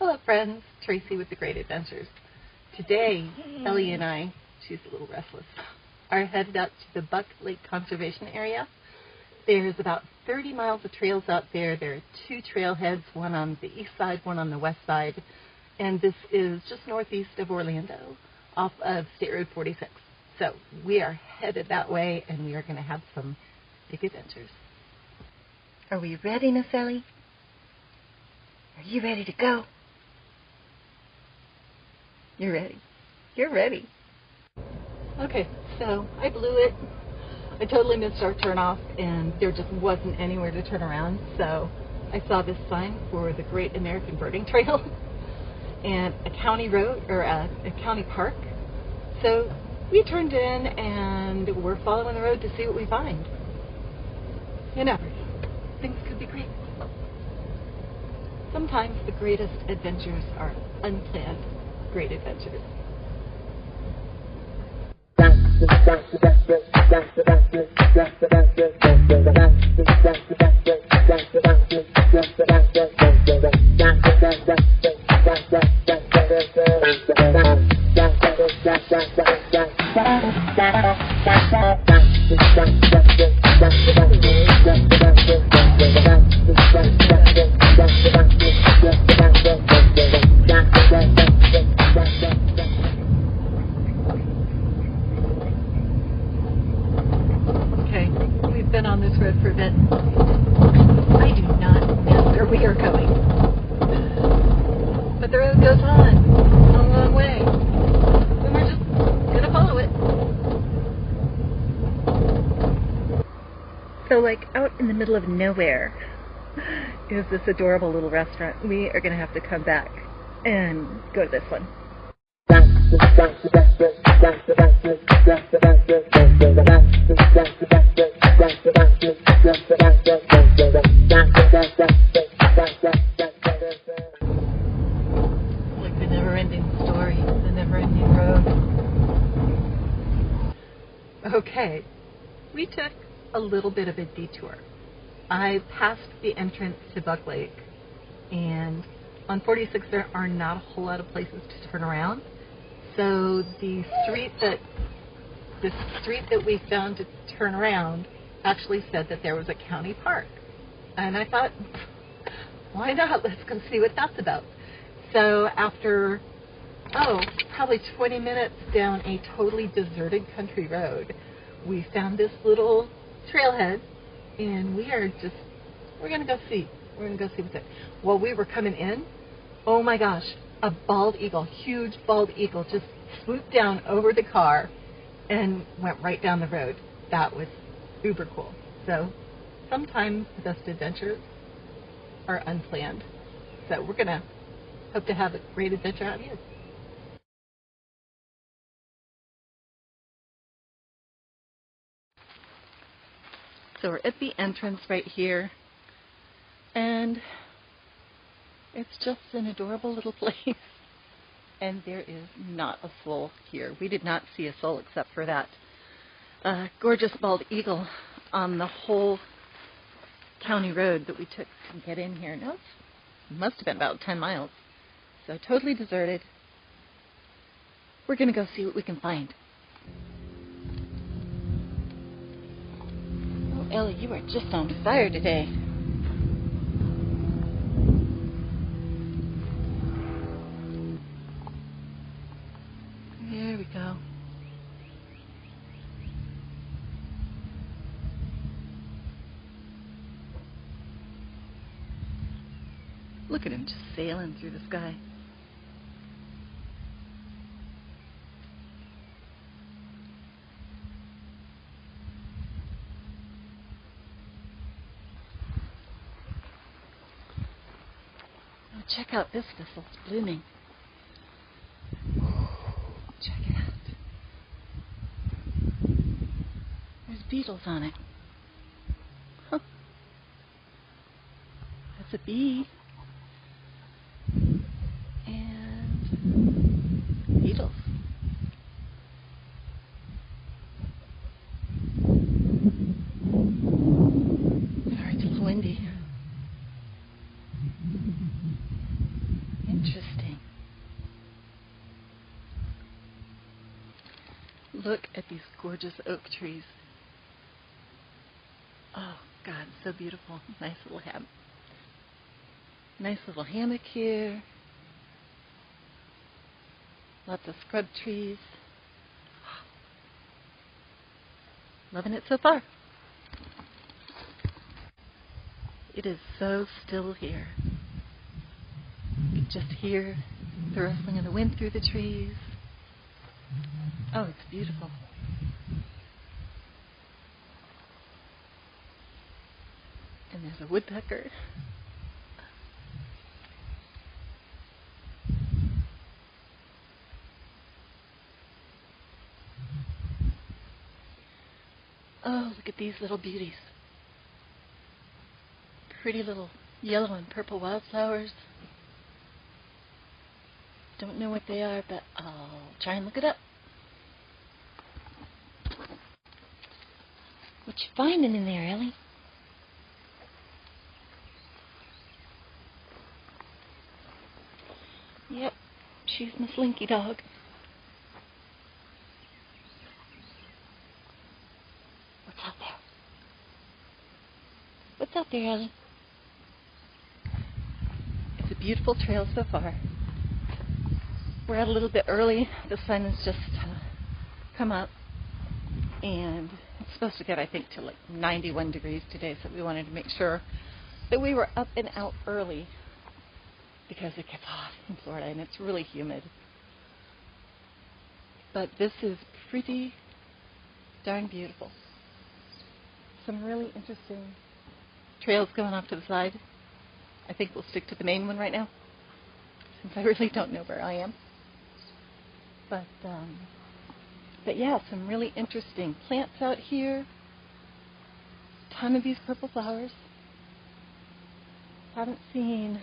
Hello friends, Tracy with The Great Adventures. Today, Ellie and I, she's a little restless, are headed out to the Buck Lake Conservation Area. There's about 30 miles of trails out there. There are two trailheads, one on the east side, one on the west side, and this is just northeast of Orlando, off of State Road 46. So we are headed that way, and we are going to have some big adventures. Are we ready, Miss Ellie? Are you ready to go? You're ready. You're ready. Okay, so I blew it. I totally missed our turnoff, and there just wasn't anywhere to turn around. So I saw this sign for the Great American Birding Trail and a county road, or a county park. So we turned in, and we're following the road to see what we find. You never know. Things could be great. Sometimes the greatest adventures are unplanned great adventures. Been on this road for a bit. I do not know where we are going. But the road goes on a long way. And we're just going to follow it. So, like, out in the middle of nowhere is this adorable little restaurant. We are going to have to come back and go to this one. Like the never-ending story, the never-ending road. Okay, we took a little bit of a detour. I passed the entrance to Buck Lake, and on 46 there are not a whole lot of places to turn around. So the street that we found to turn around actually said that there was a county park. And I thought, why not? Let's go see what that's about. So after, probably 20 minutes down a totally deserted country road, we found this little trailhead, and we're going to go see. We're going to go see what's it. While we were coming in, oh my gosh, a bald eagle, huge bald eagle, just swooped down over the car and went right down the road. That was uber cool. So sometimes the best adventures are unplanned. So we're going to hope to have a great adventure out of you. So we're at the entrance right here, and it's just an adorable little place. And there is not a soul here. We did not see a soul except for that gorgeous bald eagle on the whole county road that we took to get in here. Now, it must have been about 10 miles. So totally deserted. We're going to go see what we can find. Oh, Ellie, you are just on fire today. There we go. Look at him just sailing through the sky. Oh, check out this thistle. It's blooming. Check it out. There's beetles on it. Huh. That's a bee. And beetles. Sorry, it's a little windy. interesting. Look at these gorgeous oak trees. Oh, God, so beautiful. Nice little hammock here. Lots of scrub trees. Loving it so far. It is so still here. You can just hear the rustling of the wind through the trees. Oh, it's beautiful. And there's a woodpecker. Oh, look at these little beauties. Pretty little yellow and purple wildflowers. Don't know what they are, but I'll try and look it up. What you finding in there, Ellie? Yep, she's my Slinky dog. What's out there? What's out there, Ellie? It's a beautiful trail so far. We're out a little bit early. The sun has just come up, and it's supposed to get, I think, to like 91 degrees today, so we wanted to make sure that we were up and out early because it gets hot in Florida and it's really humid. But this is pretty darn beautiful. Some really interesting trails going off to the side. I think we'll stick to the main one right now, since I really don't know where I am. But yeah, some really interesting plants out here. A ton of these purple flowers. Haven't seen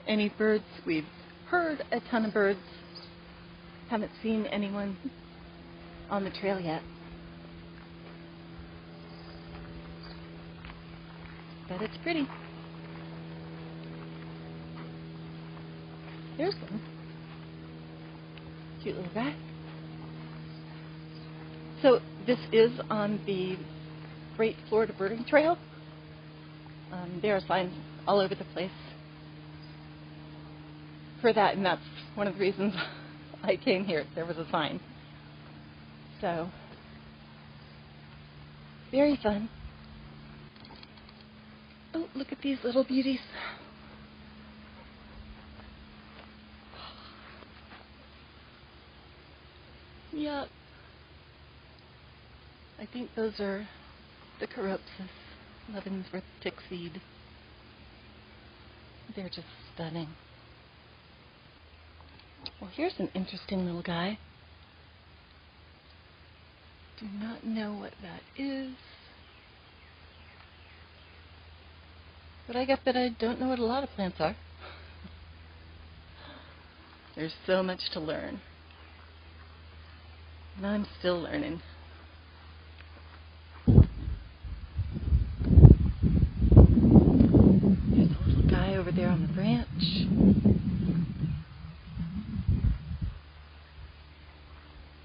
any birds. We've heard a ton of birds. Haven't seen anyone on the trail yet. But it's pretty. There's one. Cute little guy. So this is on the Great Florida Birding Trail. There are signs all over the place for that, and that's one of the reasons I came here. There was a sign. So, very fun. Oh, look at these little beauties. Yuck. I think those are the Caropsis, Leavenworth tickseed. They're just stunning. Well, here's an interesting little guy. Do not know what that is. But I get that I don't know what a lot of plants are. There's so much to learn. And I'm still learning. There's a little guy over there on the branch.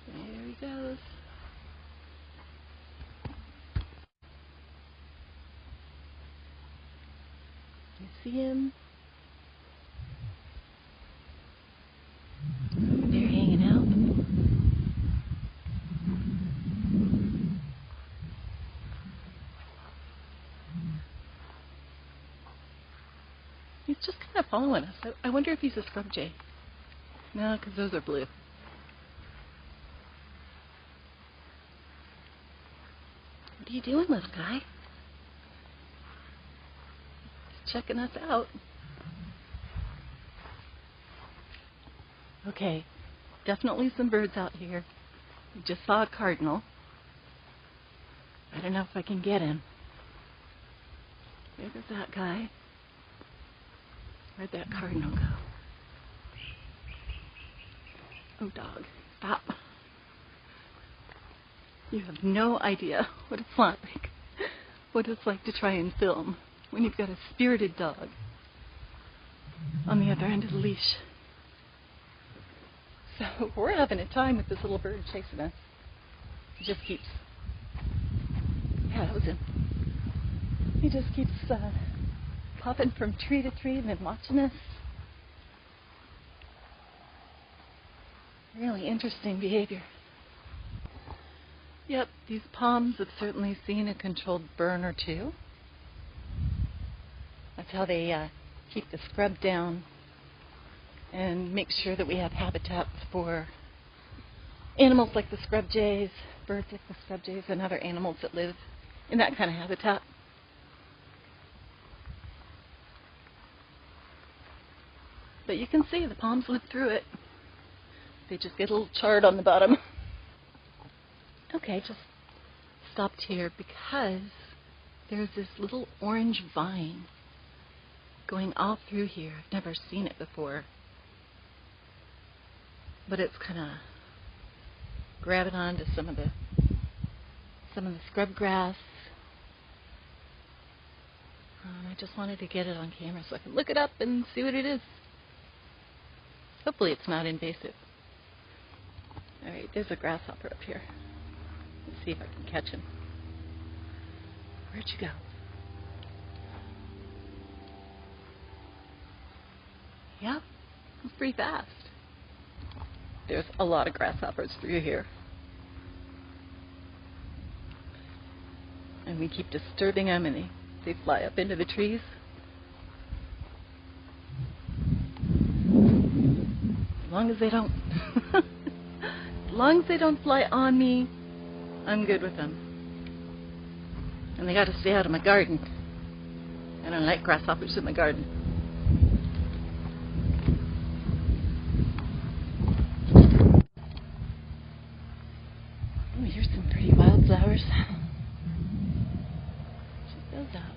There he goes. You see him? Over there hanging out. He's just kind of following us. I wonder if he's a scrub jay. No, because those are blue. What are you doing, little guy? Just checking us out. Okay, definitely some birds out here. We just saw a cardinal. I don't know if I can get him. There goes that guy. Where'd that cardinal go? Oh, dog, stop. You have no idea what it's like. What it's like to try and film when you've got a spirited dog. on the other end of the leash. So we're having a time with this little bird chasing us. He just keeps, yeah, that was him. He just keeps popping from tree to tree and then watching us. Really interesting behavior. Yep, these palms have certainly seen a controlled burn or two. That's how they keep the scrub down and make sure that we have habitat for animals like the scrub jays, birds like the scrub jays, and other animals that live in that kind of habitat. But you can see the palms went through it. They just get a little charred on the bottom. Okay, just stopped here because there's this little orange vine going all through here. I've never seen it before. But it's kind of grabbing onto some of the scrub grass. I just wanted to get it on camera so I can look it up and see what it is. Hopefully it's not invasive. Alright, there's a grasshopper up here. Let's see if I can catch him. Where'd you go? Yep, he's pretty fast. There's a lot of grasshoppers through here. And we keep disturbing them and they fly up into the trees. As long as they don't as long as they don't fly on me, I'm good with them. And they gotta stay out of my garden. I don't like grasshoppers in my garden. Oh, here's some pretty wildflowers. Check those out.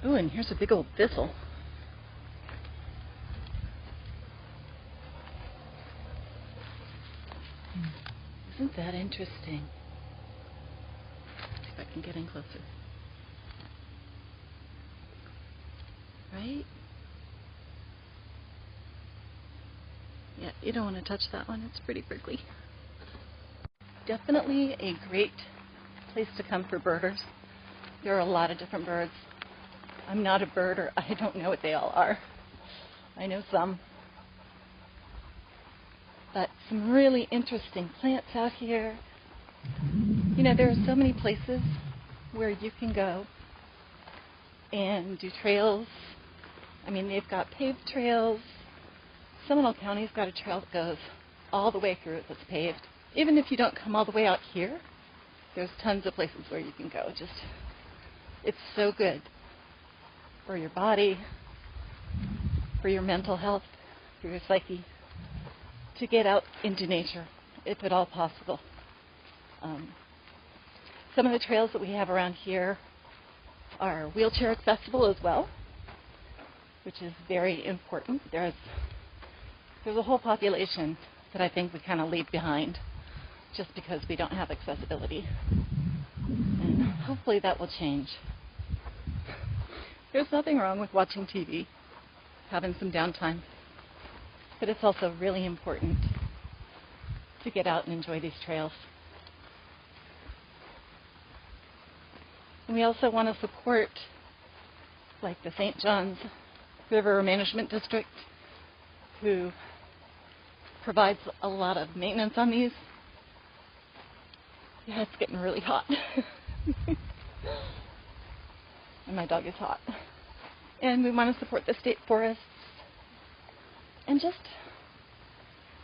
Oh, and here's a big old thistle. Isn't that interesting? Let's see if I can get in closer. Right? Yeah, you don't want to touch that one. It's pretty prickly. Definitely a great place to come for birders. There are a lot of different birds. I'm not a birder. I don't know what they all are. I know some. But some really interesting plants out here. You know, there are so many places where you can go and do trails. I mean, they've got paved trails. Seminole County's got a trail that goes all the way through it that's paved. Even if you don't come all the way out here, there's tons of places where you can go. It's so good for your body, for your mental health, for your psyche, to get out into nature, if at all possible. Some of the trails that we have around here are wheelchair accessible as well, which is very important. There's a whole population that I think we kind of leave behind just because we don't have accessibility. And hopefully that will change. There's nothing wrong with watching TV, having some downtime, but it's also really important to get out and enjoy these trails. And we also want to support, like the St. John's River Management District, who provides a lot of maintenance on these. Yeah, it's getting really hot. And my dog is hot. And we want to support the state forests and just,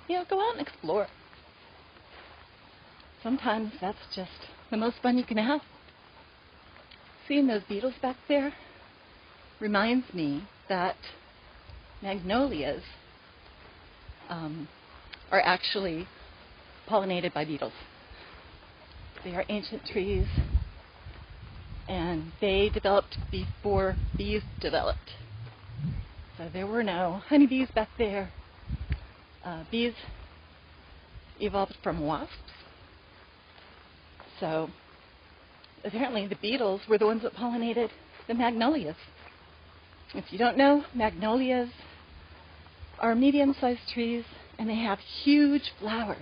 go out and explore. Sometimes that's just the most fun you can have. Seeing those beetles back there reminds me that magnolias are actually pollinated by beetles. They are ancient trees, and they developed before bees developed. So there were no honeybees back there. Bees evolved from wasps, So apparently the beetles were the ones that pollinated the magnolias. If you don't know, magnolias are medium-sized trees, and they have huge flowers,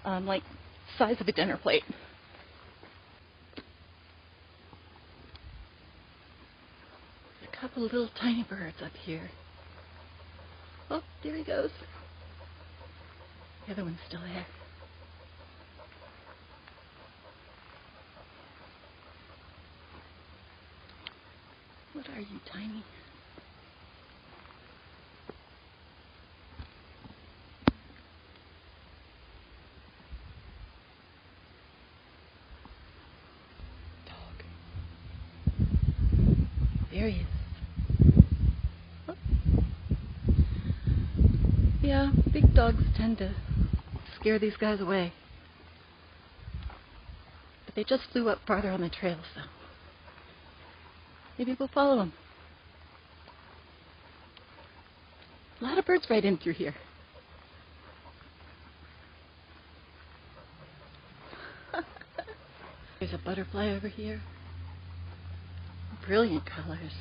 like the size of a dinner plate. There's a couple little tiny birds up here. Oh, there he goes. The other one's still there. What are you, Tiny? Dog. There he is. Oh. Yeah, big dogs tend to scare these guys away. But they just flew up farther on the trail, so maybe we'll follow them. A lot of birds right in through here. There's a butterfly over here. Brilliant colors.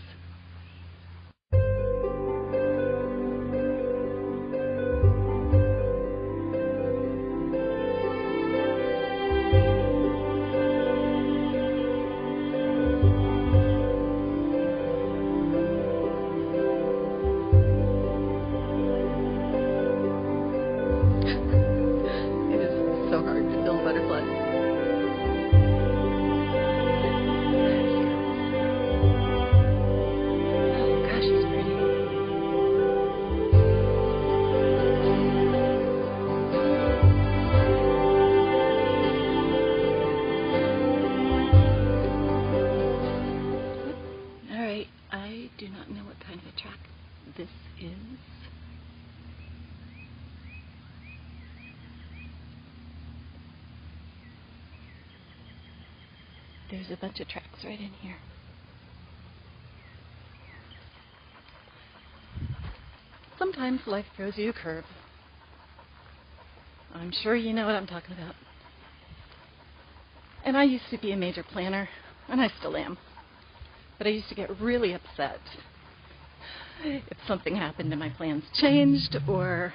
This is there's a bunch of tracks right in here. Sometimes life throws you a curve. I'm sure you know what I'm talking about. And I used to be a major planner, and I still am. But I used to get really upset if something happened and my plans changed, or,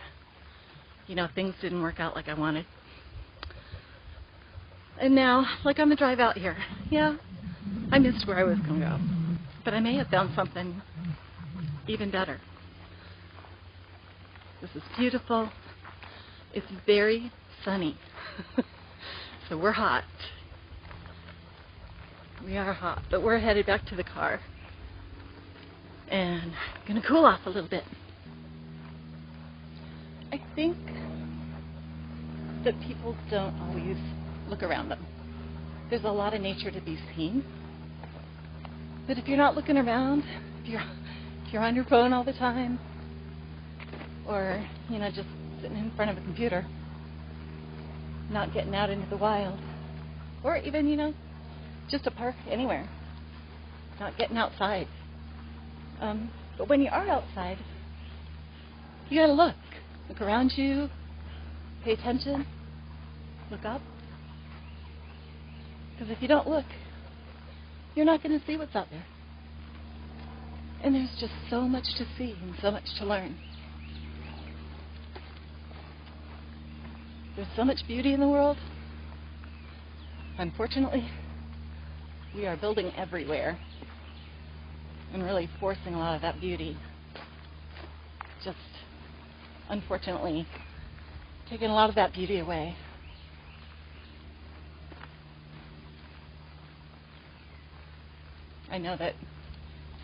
things didn't work out like I wanted. And now, like on the drive out here, yeah, I missed where I was going to go. But I may have found something even better. This is beautiful. It's very sunny. So we're hot. We are hot, but we're headed back to the car. And I'm going to cool off a little bit. I think that people don't always look around them. There's a lot of nature to be seen. But if you're not looking around, if you're on your phone all the time, or, just sitting in front of a computer, not getting out into the wild, or even, just a park anywhere, not getting outside. But when you are outside, you gotta look. Look around you, pay attention, look up. Because if you don't look, you're not going to see what's out there. And there's just so much to see and so much to learn. There's so much beauty in the world. Unfortunately, we are building everywhere and really forcing a lot of that beauty. Just, unfortunately, taking a lot of that beauty away. I know that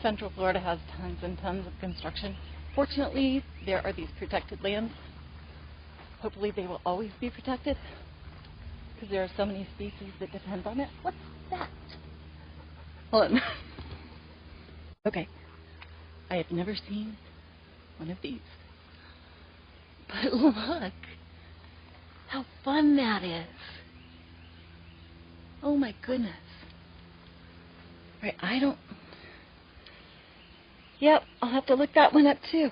Central Florida has tons and tons of construction. Fortunately, there are these protected lands. Hopefully they will always be protected, because there are so many species that depend on it. What's that? Hold on. Okay. I have never seen one of these. But look how fun that is. Oh my goodness. Right, Yep, I'll have to look that one up too.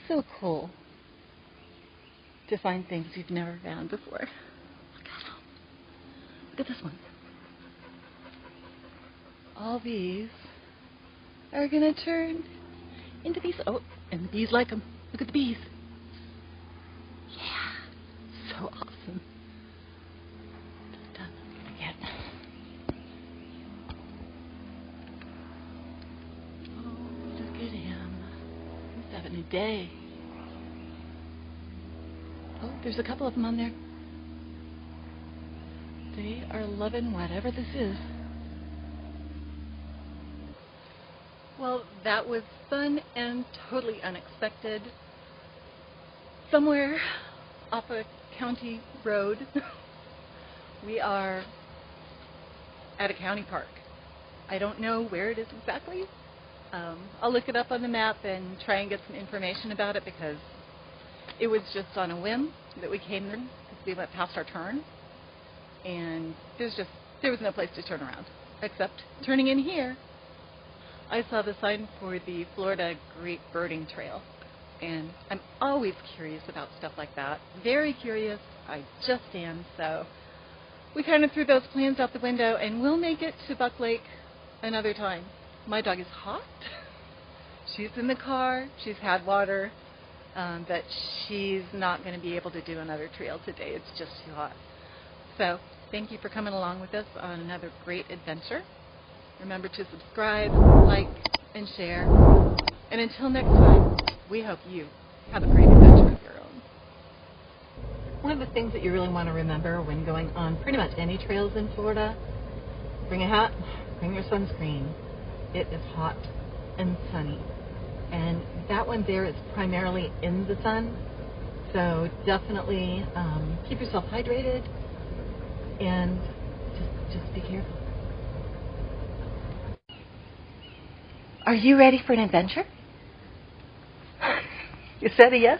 So cool to find things you've never found before. Look at them. Look at this one. All these are going to turn into bees. Oh, and the bees like them. Look at the bees. Yeah, so awesome. Done again. Oh, look at him. He's having a day. Oh, there's a couple of them on there. They are loving whatever this is. Well, that was fun and totally unexpected. Somewhere off a county road, we are at a county park. I don't know where it is exactly. I'll look it up on the map and try and get some information about it, because it was just on a whim that we came in, because we went past our turn, and there was no place to turn around except turning in here. I saw the sign for the Florida Great Birding Trail, and I'm always curious about stuff like that. Very curious. I just am. So we kind of threw those plans out the window, and we'll make it to Buck Lake another time. My dog is hot. She's in the car. She's had water, but she's not going to be able to do another trail today. It's just too hot. So thank you for coming along with us on another great adventure. Remember to subscribe, like, and share. And until next time, we hope you have a great adventure of your own. One of the things that you really want to remember when going on pretty much any trails in Florida, bring a hat, bring your sunscreen. It is hot and sunny. And that one there is primarily in the sun. So definitely keep yourself hydrated and just be careful. Are you ready for an adventure? You said a yes?